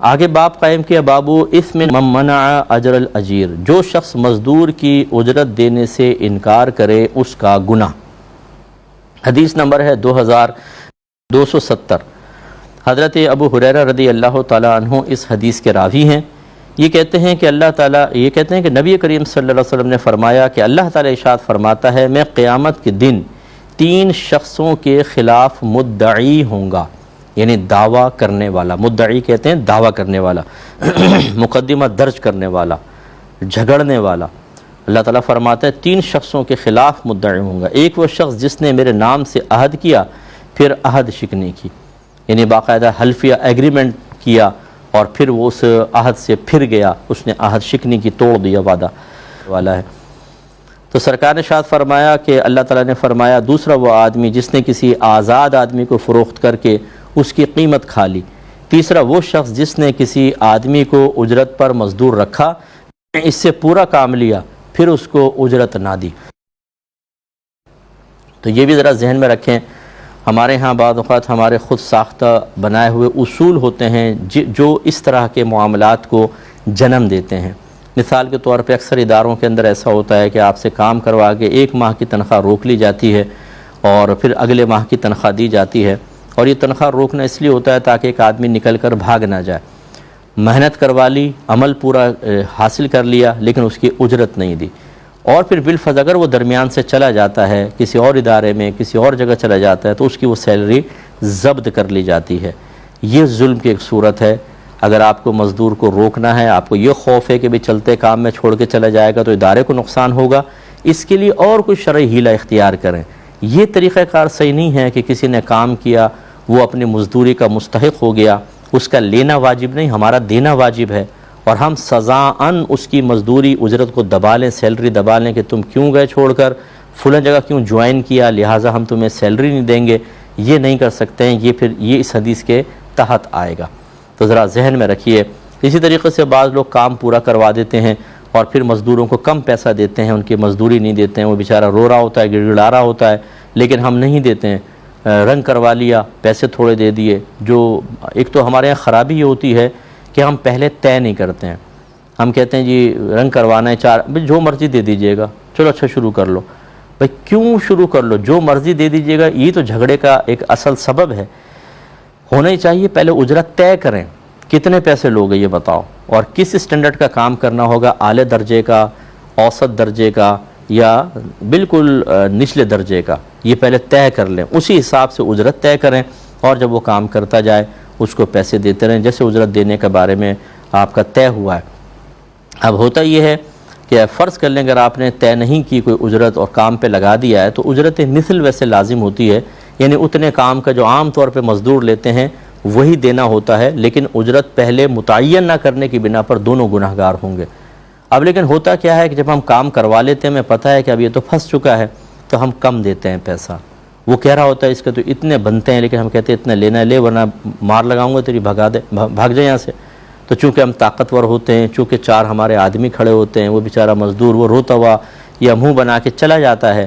آگے باب قائم کیا بابو اسم من منع اجر الاجیر، جو شخص مزدور کی اجرت دینے سے انکار کرے اس کا گناہ۔ حدیث نمبر ہے 2270۔ حضرت ابو ہریرہ رضی اللہ تعالیٰ عنہ اس حدیث کے راوی ہیں۔ یہ کہتے ہیں کہ نبی کریم صلی اللہ علیہ وسلم نے فرمایا کہ اللہ تعالیٰ ارشاد فرماتا ہے، میں قیامت کے دن 3 شخصوں کے خلاف مدعی ہوں گا، یعنی دعویٰ کرنے والا، مدعی کہتے ہیں دعویٰ کرنے والا، مقدمہ درج کرنے والا، جھگڑنے والا۔ اللہ تعالیٰ فرماتا ہے 3 شخصوں کے خلاف مدعی ہوں گا۔ ایک وہ شخص جس نے میرے نام سے عہد کیا پھر عہد شکنی کی، یعنی باقاعدہ حلفیہ ایگریمنٹ کیا اور پھر وہ اس عہد سے پھر گیا، اس نے عہد شکنی کی، توڑ دیا وعدہ والا ہے۔ تو سرکار نے ارشاد فرمایا کہ اللہ تعالیٰ نے فرمایا دوسرا وہ آدمی جس نے کسی آزاد آدمی کو فروخت کر کے اس کی قیمت کھا لی۔ تیسرا وہ شخص جس نے کسی آدمی کو اجرت پر مزدور رکھا، اس سے پورا کام لیا پھر اس کو اجرت نہ دی۔ تو یہ بھی ذرا ذہن میں رکھیں، ہمارے ہاں بعض اوقات ہمارے خود ساختہ بنائے ہوئے اصول ہوتے ہیں جو اس طرح کے معاملات کو جنم دیتے ہیں۔ مثال کے طور پہ اکثر اداروں کے اندر ایسا ہوتا ہے کہ آپ سے کام کروا کے 1 ماہ کی تنخواہ روک لی جاتی ہے اور پھر اگلے ماہ کی تنخواہ دی جاتی ہے، اور یہ تنخواہ روکنا اس لیے ہوتا ہے تاکہ ایک آدمی نکل کر بھاگ نہ جائے۔ محنت کروا لی، عمل پورا حاصل کر لیا لیکن اس کی اجرت نہیں دی، اور پھر بالفرض اگر وہ درمیان سے چلا جاتا ہے کسی اور ادارے میں، کسی اور جگہ چلا جاتا ہے تو اس کی وہ سیلری ضبط کر لی جاتی ہے۔ یہ ظلم کی ایک صورت ہے۔ اگر آپ کو مزدور کو روکنا ہے، آپ کو یہ خوف ہے کہ بھی چلتے کام میں چھوڑ کے چلا جائے گا تو ادارے کو نقصان ہوگا، اس کے لیے اور کوئی شرعی ہیلہ اختیار کریں۔ یہ طریقہ کار صحیح نہیں ہے کہ کسی نے کام کیا، وہ اپنی مزدوری کا مستحق ہو گیا، اس کا لینا واجب نہیں، ہمارا دینا واجب ہے، اور ہم سزاً اس کی مزدوری اجرت کو دبا لیں، سیلری دبا لیں کہ تم کیوں گئے چھوڑ کر، فلاں جگہ کیوں جوائن کیا لہٰذا ہم تمہیں سیلری نہیں دیں گے۔ یہ نہیں کر سکتے ہیں، یہ اس حدیث کے تحت آئے گا، تو ذرا ذہن میں رکھیے۔ اسی طریقے سے بعض لوگ کام پورا کروا دیتے ہیں اور پھر مزدوروں کو کم پیسہ دیتے ہیں، ان کی مزدوری نہیں دیتے ہیں، وہ بیچارہ رو رہا ہوتا ہے، گڑ گڑا رہا ہوتا ہے، لیکن ہم نہیں دیتے ہیں، رنگ کروا لیا، پیسے تھوڑے دے دیے۔ جو ایک تو ہمارے یہاں خرابی یہ ہوتی ہے کہ ہم پہلے طے نہیں کرتے ہیں، ہم کہتے ہیں جی رنگ کروانا ہے 4، جو مرضی دے دیجئے گا، چلو اچھا شروع کر لو۔ بھائی کیوں شروع کر لو؟ جو مرضی دے دیجئے گا، یہ تو جھگڑے کا ایک اصل سبب ہے۔ ہونا ہی چاہیے پہلے اجرت طے کریں، کتنے پیسے لوگے یہ بتاؤ، اور کس اسٹینڈرڈ کا کام کرنا ہوگا، اعلی درجے کا، اوسط درجے کا، یا بالکل نچلے درجے کا، یہ پہلے طے کر لیں، اسی حساب سے اجرت طے کریں، اور جب وہ کام کرتا جائے اس کو پیسے دیتے رہیں جیسے اجرت دینے کے بارے میں آپ کا طے ہوا ہے۔ اب ہوتا یہ ہے کہ فرض کر لیں اگر آپ نے طے نہیں کی کوئی اجرت اور کام پہ لگا دیا ہے تو اجرت مثل ویسے لازم ہوتی ہے، یعنی اتنے کام کا جو عام طور پہ مزدور لیتے ہیں وہی دینا ہوتا ہے، لیکن اجرت پہلے متعین نہ کرنے کی بنا پر دونوں گناہگار ہوں گے۔ اب لیکن ہوتا کیا ہے کہ جب ہم کام کروا لیتے ہیں، ہمیں پتہ ہے کہ اب یہ تو پھنس چکا ہے، تو ہم کم دیتے ہیں پیسہ۔ وہ کہہ رہا ہوتا ہے اس کے تو اتنے بنتے ہیں، لیکن ہم کہتے ہیں اتنا لینا ہے لے ورنہ مار لگاؤں گا تیری، بھاگ جائے یہاں سے۔ تو چونکہ ہم طاقتور ہوتے ہیں، چونکہ 4 ہمارے آدمی کھڑے ہوتے ہیں، وہ بیچارہ مزدور وہ روتا ہوا یا منہ بنا کے چلا جاتا ہے،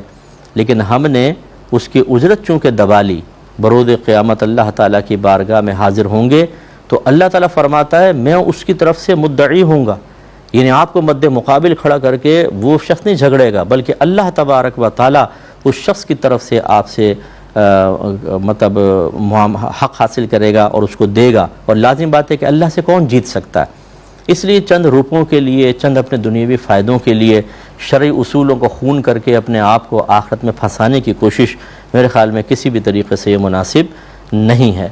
لیکن ہم نے اس کی اجرت چونکہ دبا لی، بروز قیامت اللہ تعالیٰ کی بارگاہ میں حاضر ہوں گے تو اللہ تعالیٰ فرماتا ہے میں اس کی طرف سے مدعی ہوں گا، یعنی آپ کو مد مقابل کھڑا کر کے وہ شخص نہیں جھگڑے گا، بلکہ اللہ تبارک و تعالیٰ اس شخص کی طرف سے آپ سے مطلب حق حاصل کرے گا اور اس کو دے گا، اور لازم بات ہے کہ اللہ سے کون جیت سکتا ہے۔ اس لیے چند روپوں کے لیے، چند اپنے دنیاوی فائدوں کے لیے شرعی اصولوں کو خون کر کے اپنے آپ کو آخرت میں پھنسانے کی کوشش میرے خیال میں کسی بھی طریقے سے یہ مناسب نہیں ہے۔